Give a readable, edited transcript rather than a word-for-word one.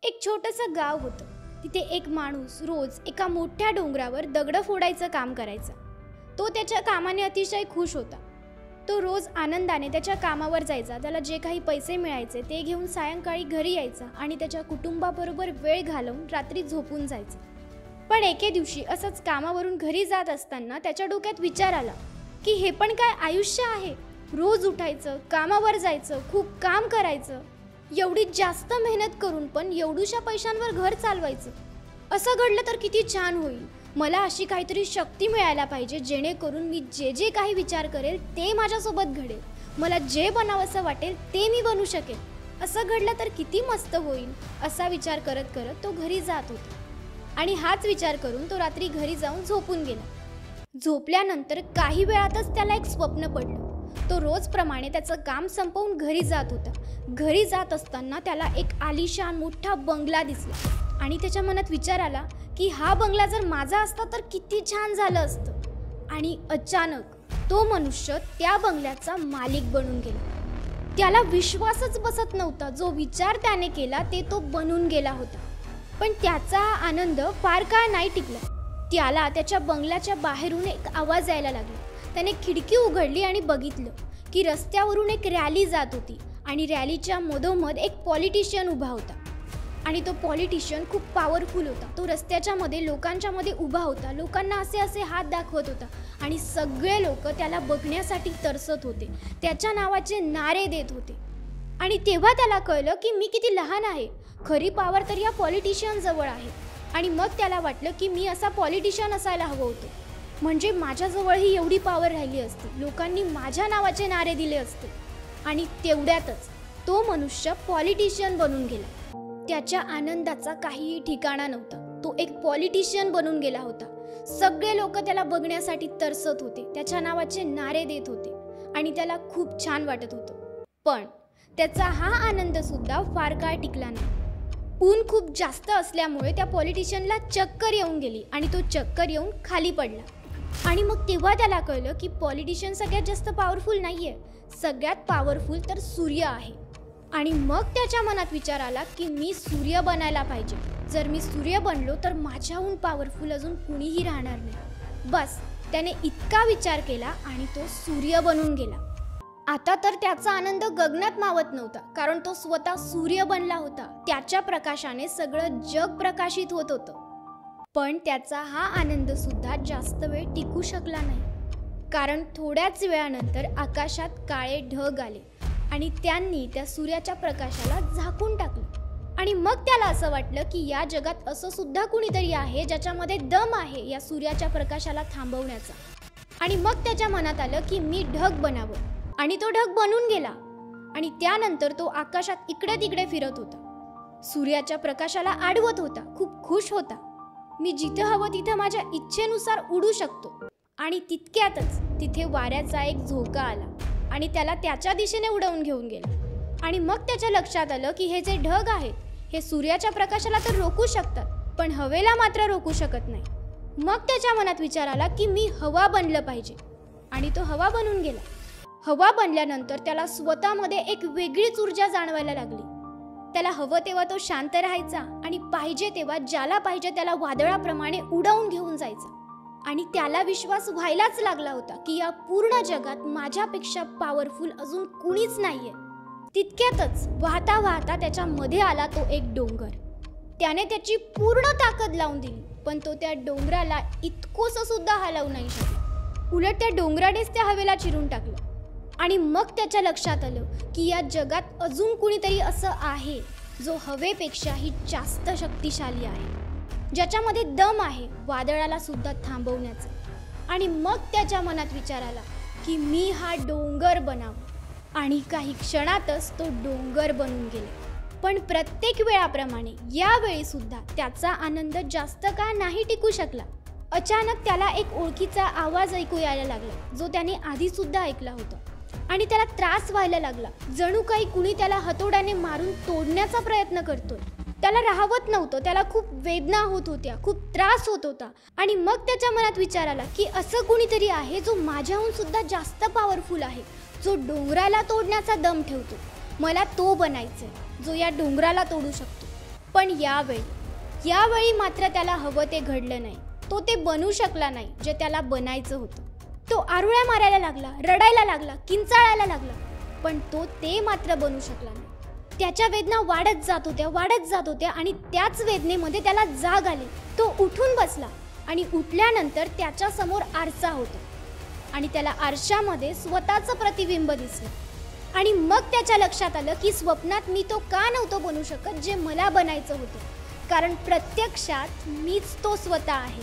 एक छोटंसं गाव होतं. तिथे एक माणूस रोज एका मोठ्या डोंगरावर दगडं फोडायचं काम करायचा. तो त्याच्या कामाने अतिशय खुश होता. तो रोज आनंदाने त्याच्या कामावर जायचा. त्याला जे काही पैसे मिळायचे ते घेऊन सायंकाळी घरी यायचा आणि त्याच्या कुटुंबाबरोबर वेळ घालवून रात्री झोपून जायचा. पण एके दिवशी असंच कामावरून घरी जात असताना त्याच्या डोक्यात विचार आला की हे पण काय आयुष्य आहे? रोज उठायचं, कामावर जायचं, खूप काम करायचं, एवढी जास्त मेहनत करून पण एवढूशा पैशांवर घर चालवायचं. असं घडलं तर किती छान होईल. मला अशी काहीतरी शक्ती मिळायला पाहिजे जेणेकरून मी जे जे काही विचार करेल ते माझ्यासोबत घडेल. मला जे बनावंसं वाटेल ते मी बनू शकेल. असं घडलं तर किती मस्त होईल. असा विचार करत करत तो घरी जात होता आणि हाच विचार करून तो रात्री घरी जाऊन झोपून गेला. झोपल्यानंतर काही वेळातच त्याला एक स्वप्न पडलं. तो रोजप्रमाणे त्याचं काम संपवून घरी जात होता. घरी जात असताना त्याला एक आलिशान मोठा बंगला दिसला आणि त्याच्या मनात विचार आला की हा बंगला जर माझा असता तर किती छान झालं असतं. आणि अचानक तो मनुष्य त्या बंगल्याचा मालिक बनून गेला. त्याला विश्वासच बसत नव्हता. जो विचार त्याने केला ते तो बनून गेला होता. पण त्याचा आनंद फार काळ नाही टिकला. त्याला त्याच्या बंगल्याच्या बाहेरून एक आवाज यायला लागला. त्याने खिडकी उघडली आणि बघितलं की रस्त्यावरून एक रॅली जात होती आणि रॅलीच्या मधोमध एक पॉलिटिशियन उभा होता. आणि तो पॉलिटिशियन खूप पॉवरफुल होता. तो रस्त्याच्या मध्ये लोकांच्या मध्ये उभा होता. लोकांना असे असे हात दाखवत होता आणि सगळे लोक त्याला बघण्यासाठी तरसत होते. त्याच्या नावाचे नारे देत होते. आणि तेव्हा त्याला कळलं की मी किती लहान आहे. खरी पॉवर तर या पॉलिटिशियन जवळ आहे. आणि मग त्याला वाटलं की मी असा पॉलिटिशियन असायला हवं होतं. म्हणजे माझ्याजवळही एवढी पॉवर राहिली असती. लोकांनी माझ्या नावाचे नारे दिले असते. आणि तेवढ्यातच तो मनुष्य पॉलिटिशियन बनून गेला. त्याच्या आनंदाचा काहीही ठिकाणा नव्हता. तो एक पॉलिटिशियन बनून गेला होता. सगळे लोक त्याला बघण्यासाठी तरसत होते. त्याच्या नावाचे नारे देत होते आणि त्याला खूप छान वाटत होतं. पण त्याचा हा आनंद सुद्धा फार काळ टिकला नाही. ऊन खूप जास्त असल्यामुळे त्या पॉलिटिशियनला चक्कर येऊन गेली आणि तो चक्कर येऊन खाली पडला. आणि मग तेव्हा त्याला कळलं की पॉलिटिशियन सगळ्यात जास्त पॉवरफुल नाहीये. सगळ्यात पॉवरफुल तर सूर्य आहे. आणि मग त्याच्या मनात विचार आला की मी सूर्य बनायला पाहिजे. जर मी सूर्य बनलो तर माझ्याहून पॉवरफुल अजून कुणीही राहणार नाही. बस त्याने इतका विचार केला आणि तो सूर्य बनून गेला. आता तर त्याचा आनंद गगनात मावत नव्हता, कारण तो स्वतः सूर्य बनला होता. त्याच्या प्रकाशाने सगळं जग प्रकाशित होत होतं. पण त्याचा हा आनंद सुद्धा जास्त वेळ टिकू शकला नाही, कारण थोड्याच वेळानंतर आकाशात काळे ढग आले आणि त्यांनी त्या सूर्याच्या प्रकाशाला झाकून टाकलं. आणि मग त्याला असं वाटलं की या जगात असं सुद्धा कुणीतरी आहे ज्याच्यामध्ये दम आहे या सूर्याच्या प्रकाशाला थांबवण्याचा. आणि मग त्याच्या मनात आलं की मी ढग बनावं. आणि तो ढग बनून गेला. आणि त्यानंतर तो आकाशात इकडे तिकडे फिरत होता. सूर्याच्या प्रकाशाला अडवत होता. खूप खुश होता. मी जिथं हवं तिथं माझ्या इच्छेनुसार उडू शकतो. आणि तितक्यातच तिथे वाऱ्याचा एक झोका आला आणि त्याला त्याच्या दिशेने उडवून घेऊन गेला. आणि मग त्याच्या लक्षात आलं की हे जे ढग आहेत हे सूर्याच्या प्रकाशाला तर रोखू शकतात, पण हवेला मात्र रोखू शकत नाही. मग त्याच्या मनात विचार आला की मी हवा बनलं पाहिजे. आणि तो हवा बनून गेला. हवा बनल्यानंतर त्याला स्वतःमध्ये एक वेगळीच ऊर्जा जाणवायला लागली. त्याला हवं तेव्हा तो शांत राहायचा आणि पाहिजे तेव्हा ज्याला पाहिजे त्याला वादळाप्रमाणे उडवून घेऊन जायचा. आणि त्याला विश्वास व्हायलाच लागला होता की या पूर्ण जगात माझ्यापेक्षा पॉवरफुल अजून कुणीच नाहीये. तितक्यातच वाहता वाहता त्याच्या मध्ये आला तो एक डोंगर. त्याने त्याची पूर्ण ताकद लावून दिली, पण तो त्या डोंगराला इतकोसं सुद्धा हलवू नाही शकला. उलट त्या डोंगरानेच त्या हवेला चिरून टाकलं. आणि मग त्याच्या लक्षात आलं की या जगात अजून कुणीतरी असं आहे जो हवेपेक्षाही जास्त शक्तिशाली आहे, ज्याच्यामध्ये दम आहे वादळाला सुद्धा थांबवण्याचा. आणि मग त्याच्या मनात विचार आला की मी हा डोंगर बनावा. आणि काही क्षणातच तो डोंगर बनून गेला. पण प्रत्येक वेळाप्रमाणे यावेळी सुद्धा त्याचा आनंद जास्त काळ नाही टिकू शकला. अचानक त्याला एक ओळखीचा आवाज ऐकू यायला लागला, जो त्याने आधी सुद्धा ऐकला होता. आणि त्याला त्रास व्हायला लागला. जणू काही कुणी त्याला हातोड्याने मारून तोडण्याचा प्रयत्न करतोय. त्याला राहवत नव्हतं. त्याला खूप वेदना होत होत्या, खूप त्रास होत होता. आणि मग त्याच्या मनात विचार आला की असं कुणीतरी आहे जो माझ्याहून सुद्धा जास्त पॉवरफुल आहे, जो डोंगराला तोडण्याचा दम ठेवतो. मला तो बनायचंय जो या डोंगराला तोडू शकतो. पण यावेळी मात्र त्याला हवं ते घडलं नाही. तो ते बनू शकला नाही जे त्याला बनायचं होतं. तो आरुळ्या मारायला लागला, रडायला लागला, किंचाळायला लागला, पण तो ते मात्र बनू शकला नाही. त्याच्या वेदना वाढत जात होत्या आणि त्याच वेदनेमध्ये त्याला जाग आली. तो उठून बसला आणि उठल्यानंतर त्याच्या समोर आरसा होता आणि त्याला आरशामध्ये स्वतःचं प्रतिबिंब दिसलं. आणि मग त्याच्या लक्षात आलं की स्वप्नात मी तो का नव्हतो बनू शकत जे मला बनायचं होतं, कारण प्रत्यक्षात मीच तो स्वतः आहे.